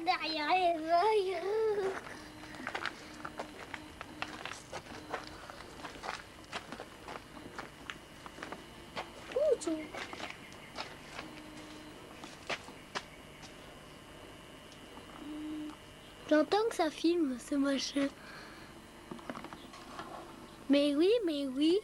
derrière les feuilles. J'entends que ça filme, ce machin. Mais oui, mais oui.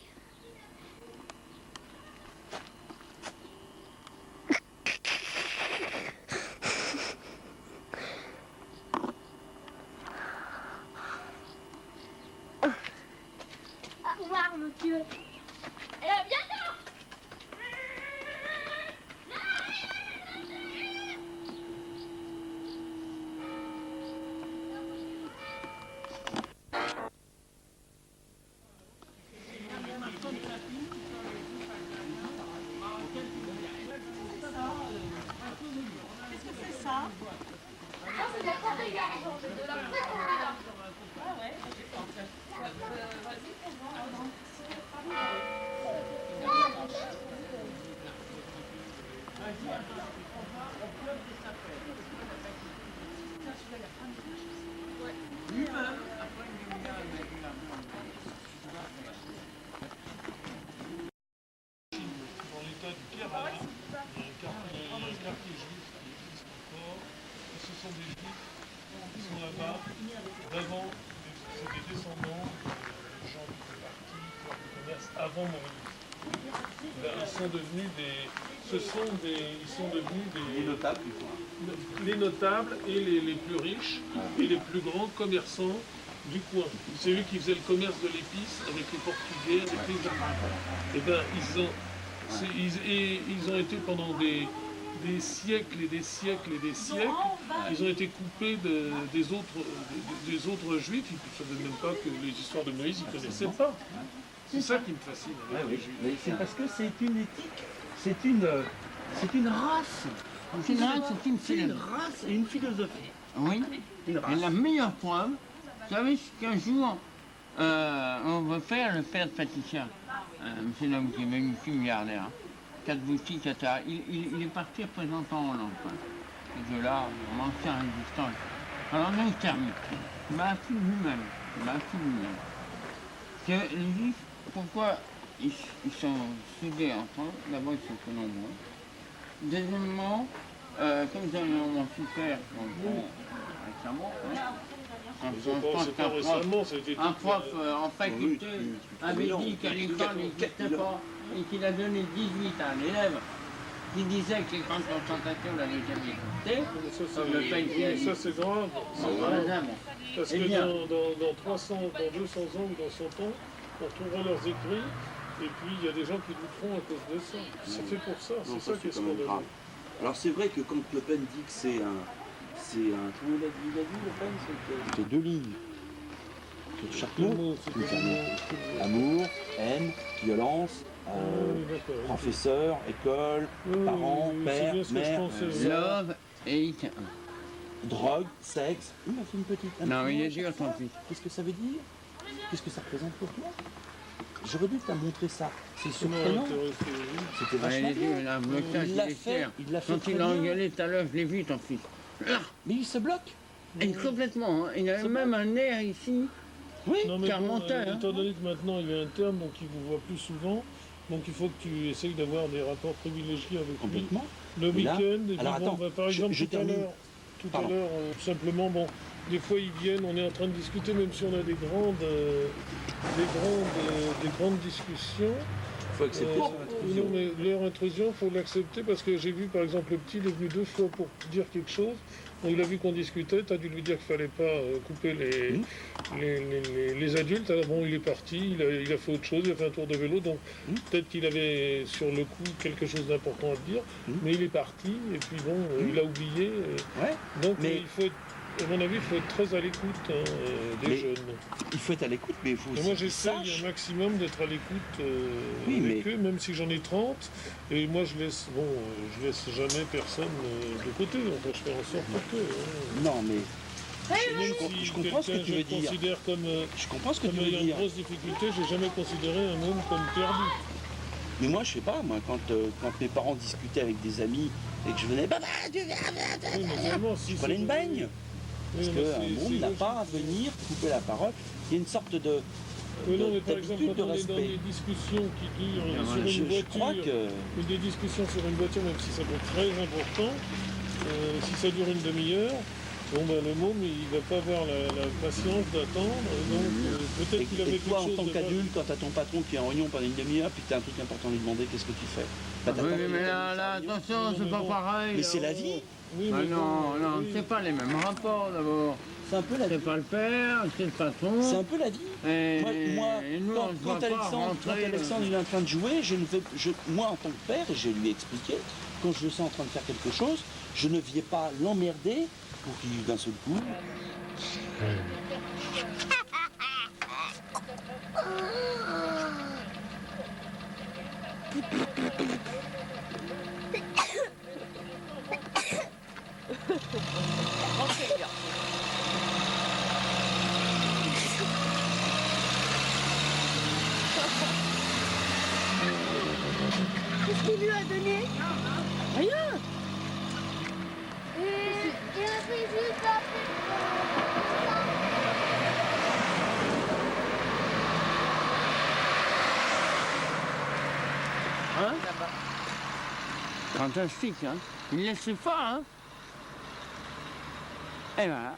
Au revoir, monsieur. Et à bientôt. D'avant, c'est des descendants de gens qui font partie du commerce avant Maurice. Ils sont devenus Les notables, les notables et les plus riches et les plus grands commerçants du coin. C'est eux qui faisaient le commerce de l'épice avec les Portugais, avec les Allemands. Et bien, ils ont été pendant des siècles et des siècles et des siècles, ils ont été coupés des autres juifs. Ils ne savaient même pas que les histoires de Moïse, ils ne connaissaient pas. C'est ça qui me fascine avec les juifs. Mais c'est parce que c'est une éthique, c'est une race. C'est une race, C'est une race et une philosophie. Oui. Une race. Et la meilleure preuve, vous savez qu'un jour, on va faire le père de Patricia, c'est l'homme qui est venu ici, milliardaire. 4 boutiques, etc. Il est parti représentant Hollande. Ce jeu-là, un ancien résistant. Alors, on a terminé. Il m'a appris lui-même. Que les Juifs, pourquoi ils sont soudés entre eux? D'abord, ils sont peu nombreux. Deuxièmement, comme ils ont souffert récemment, un prof en faculté avait dit qu'à l'école, il n'existait pas et qu'il a donné 18 à un élève qui disait que les camps de concentration l'avaient jamais existé. Ça, c'est grave. Parce que dans 300, dans 200 ans ou dans 100 ans, on retrouvera leurs écrits et puis il y a des gens qui douteront à cause de ça. C'est fait pour ça, c'est ça qui est scandaleux. Alors c'est vrai que quand Le Pen dit que c'est un... Comment il a dit Le Pen? C'est 2 lignes. Sur chaque mot. Amour, haine, violence, professeur, école, parents, père, mère, love, hate. Drogue, sexe. Il m'a fait une petite... Non, il est dur, ton fils. Qu'est-ce que ça veut dire? Qu'est-ce que ça représente pour toi? J'aurais dû te montrer ça. C'est surprenant. C'était vachement bien. Il l'a fait. Quand il a engueulé tout à l'heure, je l'ai vu, ton fils. Mais il se bloque. Et complètement. Hein. Il a même un air ici. Oui, qui remontait. Étant donné que maintenant il est interne, donc il vous voit plus souvent, donc il faut que tu essayes d'avoir des rapports privilégiés avec lui. Le week-end, et puis par exemple tout à l'heure, simplement, bon, des fois ils viennent, on est en train de discuter, même si on a des grandes discussions. Il faut accepter non, mais leur intrusion, il faut l'accepter parce que j'ai vu par exemple le petit, il est venu 2 fois pour dire quelque chose. Bon, il a vu qu'on discutait, tu as dû lui dire qu'il ne fallait pas couper les adultes. Alors bon, il est parti, il a fait autre chose, il a fait un tour de vélo, donc peut-être qu'il avait sur le coup quelque chose d'important à dire, mais il est parti, et puis bon, il a oublié. Donc il faut être, à mon avis, il faut être très à l'écoute des jeunes. Il faut être à l'écoute, mais il faut aussi... Moi, j'essaye un maximum d'être à l'écoute avec eux, même si j'en ai 30. Et moi, je laisse jamais personne de côté. Enfin, je fais en sorte que... Non, mais... Je comprends ce que tu veux dire. Je comprends ce que tu veux dire. Il y a une grosse difficulté, j'ai jamais considéré un homme comme perdu. Mais moi, je sais pas, quand mes parents discutaient avec des amis et que je venais, Oui, mais seulement si je prenais une baigne. Parce qu'un môme n'a pas à venir couper la parole. Il y a une sorte de oui, non, mais par exemple, d'habitude, quand de on est dans respect. des discussions qui durent sur une Je crois voiture, que... ou des discussions sur une voiture, même si ça peut être très important, si ça dure une demi-heure, bon ben le môme il va pas avoir la patience d'attendre, donc peut-être qu'il avait Et toi, quelque chose en tant de qu'adulte, quand t'as ton patron qui est en réunion pendant une demi-heure, puis que t'as un truc important à lui demander, qu'est-ce que tu fais? Bah, Oui, mais là, attention, c'est pas pareil. Mais c'est la vie. Oui, Ah mais non, bon, non, oui. c'est pas les mêmes rapports d'abord. C'est un peu la vie. C'est pas le père, c'est le patron. C'est un peu la vie. Et, Moi, et nous, on se quand voit pas Alexandre il est en train de jouer, moi en tant que père, je lui ai expliqué, quand je le sens en train de faire quelque chose, je ne viens pas l'emmerder pour qu'il d'un seul coup. Qu'est-ce qu'il lui a donné? Rien. Et après, juste après. Hein? Fantastique, hein? Il ne laisse pas, hein? Et voilà.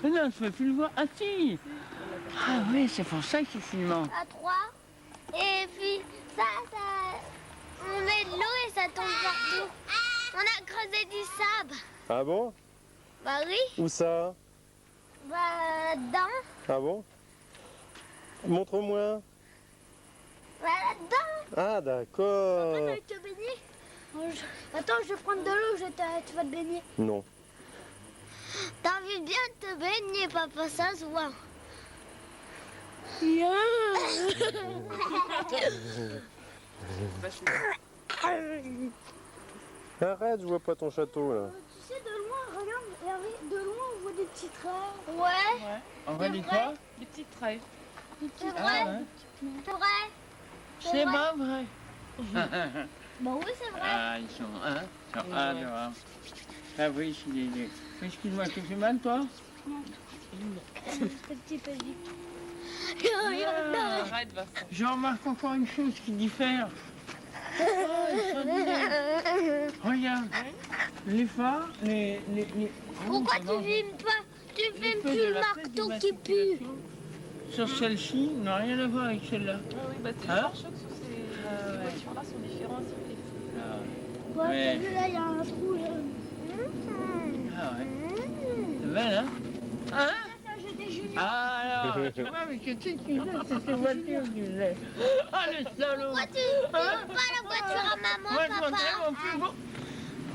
Mais non, je ne peux plus le voir. Ah si! Ah oui, c'est pour ça qu'il filme. À 3. Et puis ça, on met de l'eau et ça tombe partout. On a creusé du sable. Ah bon? Bah oui, Où ça? bah dedans. Ah bon? Montre-moi. Bah là-dedans. Ah d'accord. Attends, je te baigner. Attends, je vais prendre de l'eau, tu vas te baigner. Non. T'as envie bien de te baigner, papa, ça se voit. Arrête, je vois pas ton château là. Tu sais, de loin, regarde, de loin, on voit des petits traits. Ouais, On va dire quoi? Des petites traits. c'est vrai. Ah, ouais. C'est vrai. C'est pas vrai. Bah oui, c'est vrai. Ah, ils sont adorables. Ah oui, excuse-moi, tu fais mal, toi? Petit petit. Arrête, Vincent. Je remarque encore une chose qui diffère. Oh, regarde, les phares, les... Pourquoi comment ça va? tu filmes pas? Tu Les filmes feux plus de le la plaque marteau qui pue. d'immatriculation sur celle-ci n'a rien à voir avec celle-là. Ah oui, bah c'est Hein? le pare-chocs sur ces voitures-là sont différents sur les feux. Ouais, Ouais. t'as vu là, il y a un trou là. Ah ouais. C'est belle, hein? Hein? Ça, j'étais Julien. Ah alors, tu vois, mais qu'est-ce que tu faisais? C'est ces voitures que tu faisais. Ah le salaud! Pourquoi tu Hein? filmes pas la voiture à maman, Moi, je papa? montrais mon plus beau.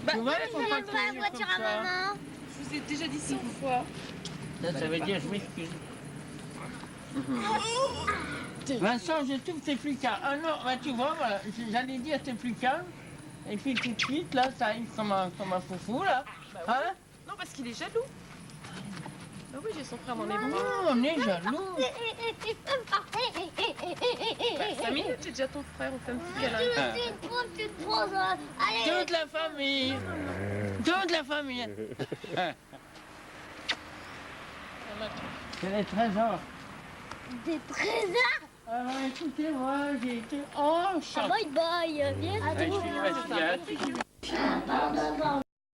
Bah, Tu vois, Tu il faut pas filmes pas la tenir voiture comme à ça. maman? je vous ai déjà dit 100 fois. Ça veut dire je m'excuse. Vincent, je trouve que t'es plus calme. Ah non, bah tu vois, voilà, j'allais dire t'es plus calme. Et puis tout de suite, là, ça arrive comme un foufou, là. Bah oui. Hein? Non, parce qu'il est jaloux. Bah oui, j'ai son frère dans les bras. Non, on est jaloux. Bah, 5 minutes, j'ai déjà ton frère, on fait un petit câlin. Tu te prends, allez. Toute la famille. Toute la famille. C'est les trésors. Des trésors. Alors écoutez-moi, j'ai été enchanté. Bye bye. Viens. Ouais, je suis fatigué.